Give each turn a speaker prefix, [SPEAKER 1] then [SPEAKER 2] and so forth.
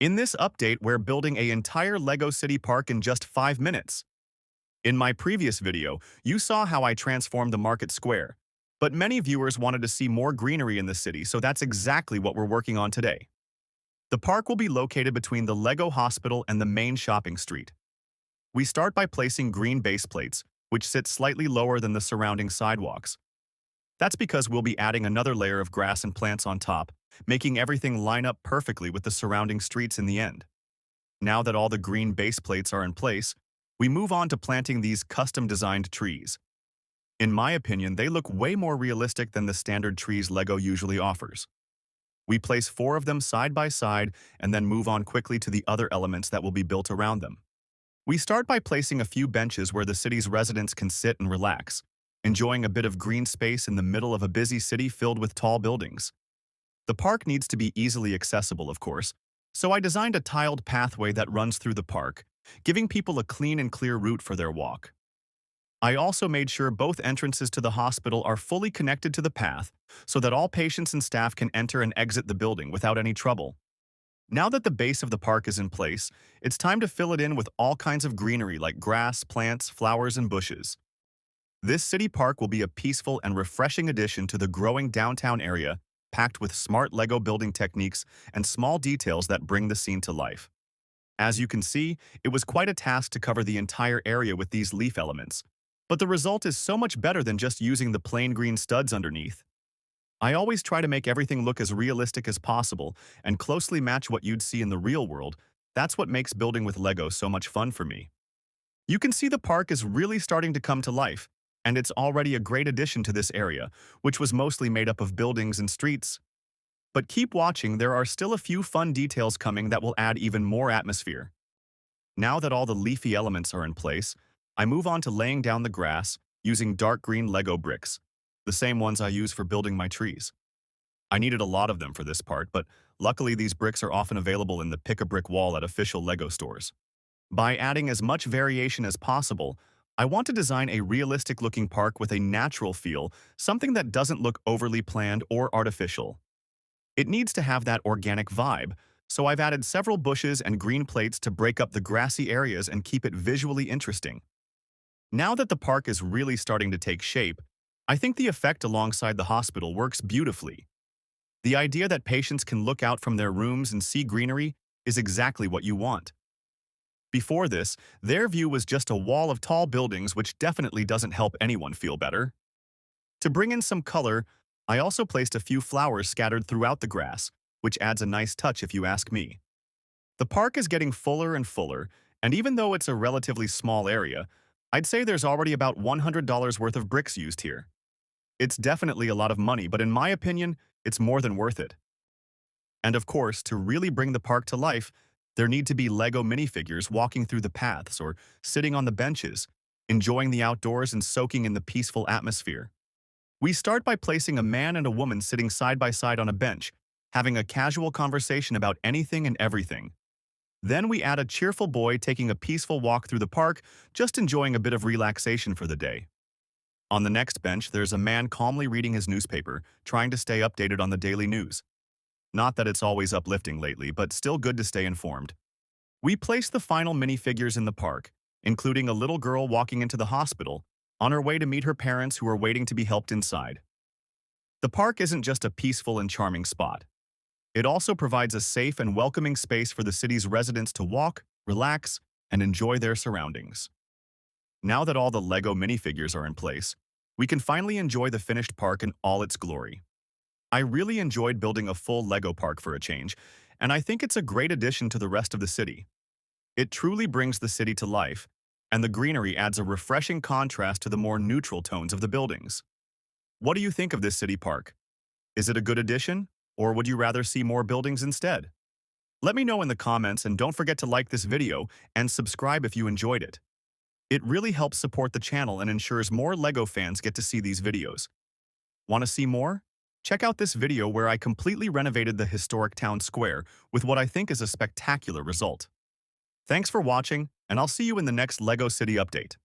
[SPEAKER 1] In this update, we're building an entire LEGO City Park in just 5 minutes. In my previous video, you saw how I transformed the market square, but many viewers wanted to see more greenery in the city, so that's exactly what we're working on today. The park will be located between the LEGO Hospital and the main shopping street. We start by placing green base plates, which sit slightly lower than the surrounding sidewalks. That's because we'll be adding another layer of grass and plants on top, making everything line up perfectly with the surrounding streets in the end. Now that all the green base plates are in place, we move on to planting these custom-designed trees. In my opinion, they look way more realistic than the standard trees LEGO usually offers. We place 4 of them side by side and then move on quickly to the other elements that will be built around them. We start by placing a few benches where the city's residents can sit and relax, enjoying a bit of green space in the middle of a busy city filled with tall buildings. The park needs to be easily accessible, of course, so I designed a tiled pathway that runs through the park, giving people a clean and clear route for their walk. I also made sure both entrances to the hospital are fully connected to the path so that all patients and staff can enter and exit the building without any trouble. Now that the base of the park is in place, it's time to fill it in with all kinds of greenery like grass, plants, flowers, and bushes. This city park will be a peaceful and refreshing addition to the growing downtown area, packed with smart LEGO building techniques and small details that bring the scene to life. As you can see, it was quite a task to cover the entire area with these leaf elements, but the result is so much better than just using the plain green studs underneath. I always try to make everything look as realistic as possible and closely match what you'd see in the real world. That's what makes building with LEGO so much fun for me. You can see the park is really starting to come to life, and it's already a great addition to this area, which was mostly made up of buildings and streets. But keep watching, there are still a few fun details coming that will add even more atmosphere. Now that all the leafy elements are in place, I move on to laying down the grass using dark green LEGO bricks, the same ones I use for building my trees. I needed a lot of them for this part, but luckily these bricks are often available in the pick-a-brick wall at official LEGO stores. By adding as much variation as possible, I want to design a realistic-looking park with a natural feel, something that doesn't look overly planned or artificial. It needs to have that organic vibe, so I've added several bushes and green plates to break up the grassy areas and keep it visually interesting. Now that the park is really starting to take shape, I think the effect alongside the hospital works beautifully. The idea that patients can look out from their rooms and see greenery is exactly what you want. Before this, their view was just a wall of tall buildings, which definitely doesn't help anyone feel better. To bring in some color, I also placed a few flowers scattered throughout the grass, which adds a nice touch if you ask me. The park is getting fuller and fuller, and even though it's a relatively small area, I'd say there's already about $100 worth of bricks used here. It's definitely a lot of money, but in my opinion, it's more than worth it. And of course, to really bring the park to life, there need to be LEGO minifigures walking through the paths or sitting on the benches, enjoying the outdoors and soaking in the peaceful atmosphere. We start by placing a man and a woman sitting side by side on a bench, having a casual conversation about anything and everything. Then we add a cheerful boy taking a peaceful walk through the park, just enjoying a bit of relaxation for the day. On the next bench, there's a man calmly reading his newspaper, trying to stay updated on the daily news. Not that it's always uplifting lately, but still good to stay informed. We place the final minifigures in the park, including a little girl walking into the hospital, on her way to meet her parents who are waiting to be helped inside. The park isn't just a peaceful and charming spot. It also provides a safe and welcoming space for the city's residents to walk, relax, and enjoy their surroundings. Now that all the LEGO minifigures are in place, we can finally enjoy the finished park in all its glory. I really enjoyed building a full LEGO park for a change, and I think it's a great addition to the rest of the city. It truly brings the city to life, and the greenery adds a refreshing contrast to the more neutral tones of the buildings. What do you think of this city park? Is it a good addition, or would you rather see more buildings instead? Let me know in the comments, and don't forget to like this video and subscribe if you enjoyed it. It really helps support the channel and ensures more LEGO fans get to see these videos. Want to see more? Check out this video where I completely renovated the historic town square with what I think is a spectacular result. Thanks for watching, and I'll see you in the next LEGO City update.